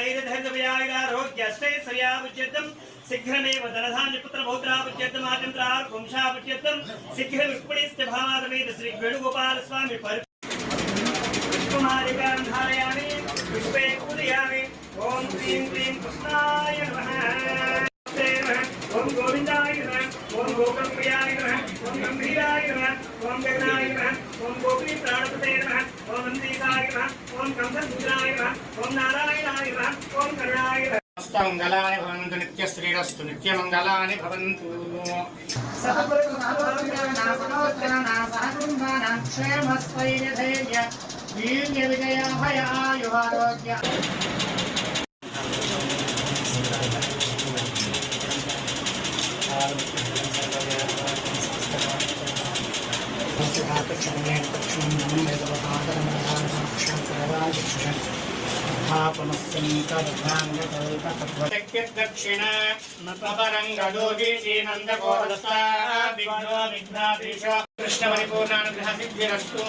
स्थैर्यधैर्यव्यारोग्यश्रेयश्वर्यावुच्यर्थं शीघ्रमेव धनधान्यपुत्रपौत्रावुच्यर्थं आचन्द्रार्पुंशावुच्यर्थं शीघ्रविक्पणिश्च भावादमेत श्री वेणुगोपालस्वामी पुष्पमालिकां धारयामि पुष्पे पूजयामि ओम क्लीं क्लीं कृष्णाय नमः ओम गोविंदाय नमः ओम गोकर्णप्रियाय नमः ओम गंभीराय नमः ओम गगनाय नमः ओम गोपी प्राणपते नमः ओम नंदीसाय नमः ओम कंससूत्राय नमः ओम नारायणाय नमः ओम करुणाय नमः मंगलानि भवन्तु नित्यश्रीरस्तु नित्यमंगलानि भवन्तु सहकुटुम्बानां क्षेमस्थैर्यधैर्य वीर्यविजयाभयायुरारोग्य दक्षिण कृष्ण परिपूर्णानुग्रह सिद्धिरस्तु।